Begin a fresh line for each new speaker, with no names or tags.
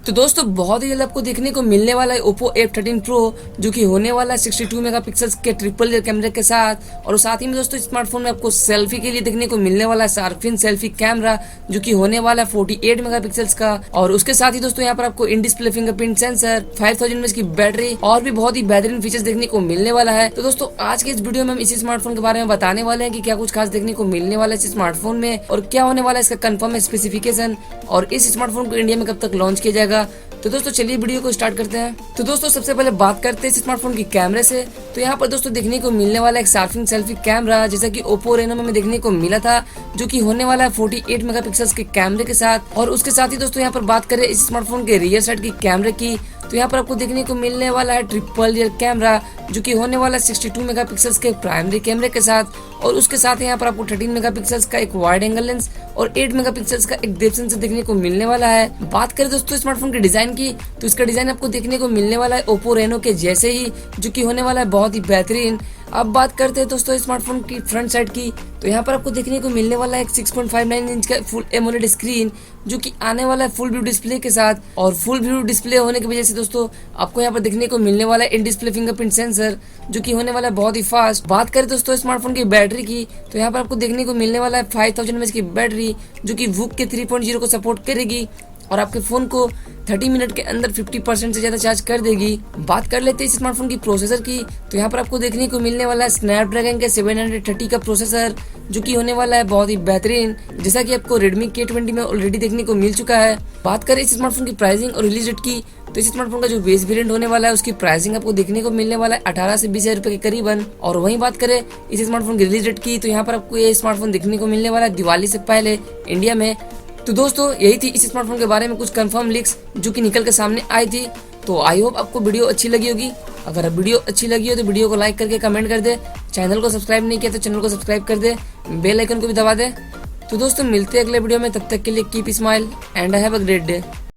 तो दोस्तों बहुत ही जल्द आपको देखने को मिलने वाला है Oppo F13 Pro, जो कि होने वाला है 62 मेगापिक्सल्स के ट्रिपल रियर कैमरे के साथ। और साथ ही में दोस्तों स्मार्टफोन में आपको सेल्फी के लिए देखने को मिलने वाला है शार्पिन सेल्फी कैमरा, जो कि होने वाला है 48 मेगापिक्सल्स का। और उसके साथ ही दोस्तों यहाँ पर आपको in display fingerprint sensor, 5000 mAh की बैटरी और भी बहुत ही बेहतरीन फीचर्स देखने को मिलने वाला है। तो दोस्तों आज के इस वीडियो में हम इसी स्मार्टफोन के बारे में बताने वाले हैं कि क्या कुछ खास देखने को मिलने वाला है इस स्मार्टफोन में, और क्या होने वाला है इसका कंफर्म स्पेसिफिकेशन, और इस स्मार्टफोन को इंडिया में कब तक लॉन्च किया जाएगा। तो दोस्तों चलिए वीडियो को स्टार्ट करते हैं। तो दोस्तों सबसे पहले बात करते हैं इस स्मार्टफोन की कैमरे से। तो यहाँ पर दोस्तों देखने को मिलने वाला एक शार्पिन सेल्फी कैमरा, जैसा कि Oppo Reno में देखने को मिला था, जो कि होने वाला है 48 मेगापिक्सल्स के कैमरे के साथ। और उसके साथ ही दोस्तों यहाँ पर बात करें इस स्मार्टफोन के रियर साइड की कैमरे की, तो यहाँ पर आपको देखने को मिलने वाला है ट्रिपल रियर कैमरा, जो कि होने वाला है 62 मेगापिक्सल्स के प्राइमरी कैमरे के साथ। और उसके साथ यहाँ पर आपको 13 मेगापिक्सल्स का एक वाइड एंगल लेंस और 8 मेगापिक्सल्स का एक डेप्थ सेंसर देखने को मिलने वाला है। बात करें दोस्तों स्मार्टफोन के डिजाइन की, तो इसका डिजाइन आपको देखने को मिलने वाला है Oppo Reno के जैसे ही, जो कि होने वाला है बहुत ही बेहतरीन। अब बात करते हैं दोस्तों स्मार्टफोन की फ्रंट साइड की, तो यहाँ पर आपको देखने को मिलने वाला है एक 6.59 इंच का फुल एमोलेड स्क्रीन, जो कि आने वाला है फुल व्यू डिस्प्ले के साथ। और फुल व्यू डिस्प्ले होने की वजह से दोस्तों आपको यहाँ पर देखने को मिलने वाला है इन डिस्प्ले फिंगरप्रिंट सेंसर, जो कि होने वाला है बहुत ही फास्ट। बात करें दोस्तों स्मार्टफोन की बैटरी की, तो यहाँ पर आपको देखने को मिलने वाला है 5000 mAh की बैटरी, जो कि वूक के 3.0 को सपोर्ट करेगी और आपके फोन को 30 मिनट के अंदर 50% से ज्यादा चार्ज कर देगी। बात कर लेते हैं इस स्मार्टफोन की प्रोसेसर की, तो यहाँ पर आपको देखने को मिलने वाला है स्नैपड्रैगन के 730 का प्रोसेसर, जो कि होने वाला है बहुत ही बेहतरीन, जैसा कि आपको Redmi K20 में ऑलरेडी देखने को मिल चुका है। बात करें इस स्मार्टफोन की प्राइसिंग और रिलीज डेट की, तो इस स्मार्टफोन का जो बेस वेरिएंट होने वाला है उसकी प्राइसिंग आपको देखने को मिलने वाला है 18 से 20 हजार रुपए के करीबन। और वहीं बात करें इस स्मार्टफोन की रिलीज डेट की, तो यहाँ पर आपको ये स्मार्टफोन देखने को मिलने वाला है दिवाली से पहले इंडिया में। तो दोस्तों यही थी इस स्मार्टफोन के बारे में कुछ कंफर्म लीक्स जो कि निकल के सामने आई थी। तो आई होप आपको वीडियो अच्छी लगी होगी। अगर वीडियो अच्छी लगी हो तो वीडियो को लाइक करके कमेंट कर दे, चैनल को सब्सक्राइब नहीं किया तो चैनल को सब्सक्राइब कर दे, बेल आइकन को भी दबा दे। तो दोस्तों मिलते हैं अगले वीडियो में, तब तक के लिए keep smile and have a great day.